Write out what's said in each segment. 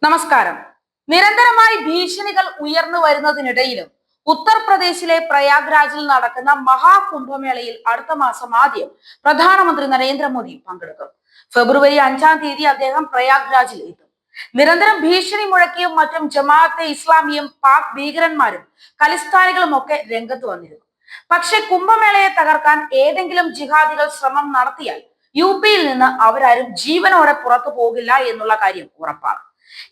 നമസ്കാരം. നിരന്തരമായി ഭീഷണികൾ ഉയർന്നു വരുന്നതിനിടയിലും ഉത്തർപ്രദേശിലെ പ്രയാഗ്രാജിൽ നടക്കുന്ന മഹാകുംഭമേളയിൽ അടുത്ത മാസം ആദ്യം പ്രധാനമന്ത്രി നരേന്ദ്രമോദി പങ്കെടുക്കും. ഫെബ്രുവരി 5-ാം തീയതി അദ്ദേഹം പ്രയാഗ്രാജിൽ എത്തും. നിരന്തരം ഭീഷണി മുഴക്കിയും മറ്റും ജമാഅത്തെ ഇസ്ലാമിയും പാക് ഭീകരന്മാരും ഖലിസ്ഥാനികളും ഒക്കെ രംഗത്ത് വന്നിരുന്നു. പക്ഷെ കുംഭമേളയെ തകർക്കാൻ ഏതെങ്കിലും ജിഹാദികൾ ശ്രമം നടത്തിയാൽ യുപിയിൽ നിന്ന് അവരാരും ജീവനോടെ പുറത്തു പോകില്ല എന്നുള്ള കാര്യം ഉറപ്പാണ്.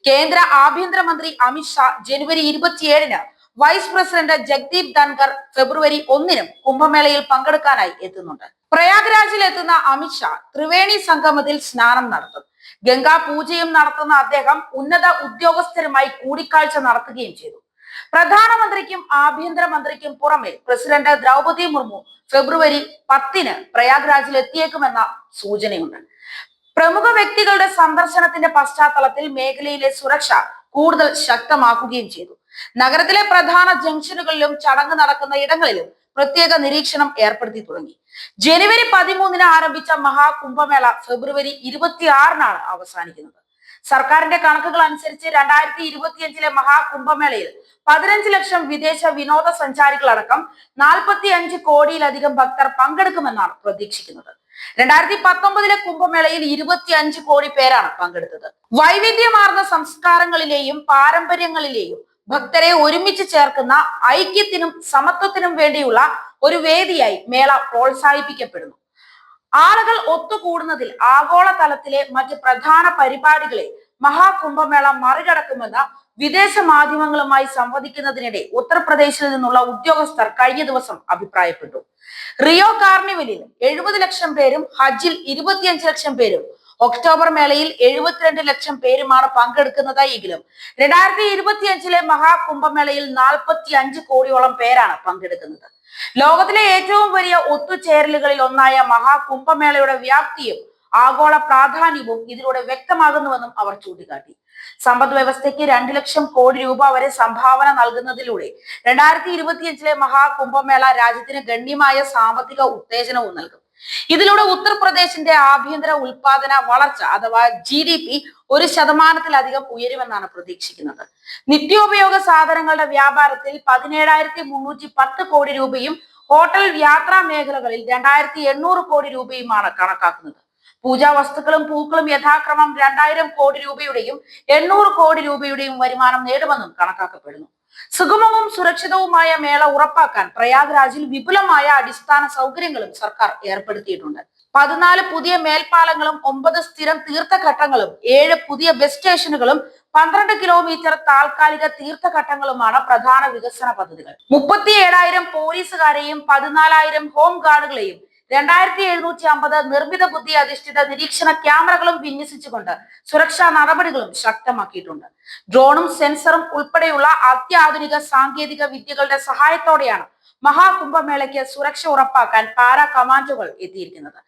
കേന്ദ്ര ആഭ്യന്തരമന്ത്രി അമിത്ഷാ ജനുവരി 27-ന് വൈസ് പ്രസിഡന്റ് ജഗ്ദീപ് ധൻഖർ ഫെബ്രുവരി 1-നും കുംഭമേളയിൽ പങ്കെടുക്കാനായി എത്തുന്നുണ്ട്. പ്രയാഗ്രാജിൽ എത്തുന്ന അമിത്ഷാ ത്രിവേണി സംഗമത്തിൽ സ്നാനം നടത്തും. ഗംഗാ പൂജയും നടത്തുന്ന അദ്ദേഹം ഉന്നത ഉദ്യോഗസ്ഥരുമായി കൂടിക്കാഴ്ച നടത്തുകയും ചെയ്തു. പ്രധാനമന്ത്രിക്കും ആഭ്യന്തരമന്ത്രിക്കും പുറമെ പ്രസിഡന്റ് ദ്രൗപദി മുർമു ഫെബ്രുവരി 10-ന് പ്രയാഗ്രാജിൽ എത്തിയേക്കുമെന്ന സൂചനയുണ്ട്. പ്രമുഖ വ്യക്തികളുടെ സന്ദർശനത്തിന്റെ പശ്ചാത്തലത്തിൽ മേഖലയിലെ സുരക്ഷ കൂടുതൽ ശക്തമാക്കുകയും ചെയ്തു. നഗരത്തിലെ പ്രധാന ജംഗ്ഷനുകളിലും ചടങ്ങ് നടക്കുന്ന ഇടങ്ങളിലും പ്രത്യേക നിരീക്ഷണം ഏർപ്പെടുത്തി തുടങ്ങി. ജനുവരി 13-ന് ആരംഭിച്ച മഹാകുംഭമേള ഫെബ്രുവരി 26-നാണ് അവസാനിക്കുന്നത്. സർക്കാരിന്റെ കണക്കുകൾ അനുസരിച്ച് 2025-ലെ മഹാകുംഭമേളയിൽ 15 ലക്ഷം വിദേശ വിനോദസഞ്ചാരികളടക്കം 45 കോടിയിലധികം ഭക്തർ പങ്കെടുക്കുമെന്നാണ് പ്രതീക്ഷിക്കുന്നത്. 2019-ലെ കുംഭമേളയിൽ 25 കോടി പേരാണ് പങ്കെടുത്തത്. വൈവിധ്യമാർന്ന സംസ്കാരങ്ങളിലെയും പാരമ്പര്യങ്ങളിലെയും ഭക്തരെ ഒരുമിച്ച് ചേർക്കുന്ന ഐക്യത്തിനും സമത്വത്തിനും വേണ്ടിയുള്ള ഒരു വേദിയായി മേള പ്രോത്സാഹിപ്പിക്കപ്പെടുന്നു. ആളുകൾ ഒത്തുകൂടുന്നതിൽ ആഗോള തലത്തിലെ മറ്റ് പ്രധാന പരിപാടികളെ മഹാകുംഭമേള മറികടക്കുമെന്ന് വിദേശ മാധ്യമങ്ങളുമായി സംവദിക്കുന്നതിനിടെ ഉത്തർപ്രദേശിൽ നിന്നുള്ള ഉദ്യോഗസ്ഥർ കഴിഞ്ഞ ദിവസം അഭിപ്രായപ്പെട്ടു. റിയോ കാർണിവലിൽ 70 ലക്ഷം പേരും ഹജ്ജിൽ 25 ലക്ഷം പേരും ഒക്ടോബർ മേളയിൽ 72 ലക്ഷം പേരുമാണ് പങ്കെടുക്കുന്നത് എങ്കിലും 2025-ലെ മഹാകുംഭമേളയിൽ 45 കോടിയോളം പേരാണ് പങ്കെടുക്കുന്നത്. ലോകത്തിലെ ഏറ്റവും വലിയ ഒത്തുചേരലുകളിൽ ഒന്നായ മഹാകുംഭമേളയുടെ വ്യാപ്തിയും ആഗോള പ്രാധാന്യവും ഇതിലൂടെ വ്യക്തമാകുന്നുവെന്നും അവർ ചൂണ്ടിക്കാട്ടി. സമ്പദ് വ്യവസ്ഥയ്ക്ക് 2 ലക്ഷം കോടി രൂപ വരെ സംഭാവന നൽകുന്നതിലൂടെ 2025-ലെ മഹാകുംഭമേള രാജ്യത്തിന് ഗണ്യമായ സാമ്പത്തിക ഉത്തേജനവും നൽകും. ഇതിലൂടെ ഉത്തർപ്രദേശിന്റെ ആഭ്യന്തര ഉൽപാദന വളർച്ച അഥവാ GDP 1% ഉയരുമെന്നാണ് പ്രതീക്ഷിക്കുന്നത്. നിത്യോപയോഗ സാധനങ്ങളുടെ വ്യാപാരത്തിൽ 17,310 കോടി രൂപയും ഹോട്ടൽ യാത്രാ മേഖലകളിൽ 2,800 കോടി രൂപയുമാണ് കണക്കാക്കുന്നത്. പൂജാ വസ്തുക്കളും പൂക്കളും യഥാക്രമം 2000 കോടി രൂപയുടെയും 800 കോടി രൂപയുടെയും വരുമാനം നേടുമെന്നും കണക്കാക്കപ്പെടുന്നു. സുഗമവും സുരക്ഷിതവുമായ മേള ഉറപ്പാക്കാൻ പ്രയാഗ്രാജിൽ വിപുലമായ അടിസ്ഥാന സൗകര്യങ്ങളും സർക്കാർ ഏർപ്പെടുത്തിയിട്ടുണ്ട്. 14 പുതിയ മേൽപ്പാലങ്ങളും 9 സ്ഥിരം തീർത്ഥഘട്ടങ്ങളും 7 പുതിയ ബസ് സ്റ്റേഷനുകളും 12 കിലോമീറ്റർ താൽക്കാലിക തീർത്ഥഘട്ടങ്ങളുമാണ് പ്രധാന വികസന പദ്ധതികൾ. 37,000 പോലീസുകാരെയും 14,000 ഹോം ഗാർഡുകളെയും 2,750 നിർമ്മിത ബുദ്ധി അധിഷ്ഠിത നിരീക്ഷണ ക്യാമറകളും വിന്യസിച്ചുകൊണ്ട് സുരക്ഷാ നടപടികളും ശക്തമാക്കിയിട്ടുണ്ട്. ഡ്രോണും സെൻസറും ഉൾപ്പെടെയുള്ള അത്യാധുനിക സാങ്കേതിക വിദ്യകളുടെ സഹായത്തോടെയാണ് മഹാകുംഭമേളയ്ക്ക് സുരക്ഷ ഉറപ്പാക്കാൻ പാരാ കമാൻഡോകൾ എത്തിയിരിക്കുന്നത്.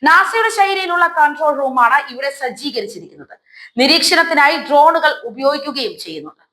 നാസയുടെ ശൈലിയിലുള്ള കൺട്രോൾ റൂമാണ് ഇവിടെ സജ്ജീകരിച്ചിരിക്കുന്നത്. നിരീക്ഷണത്തിനായി ഡ്രോണുകൾ ഉപയോഗിക്കുകയും ചെയ്യുന്നുണ്ട്.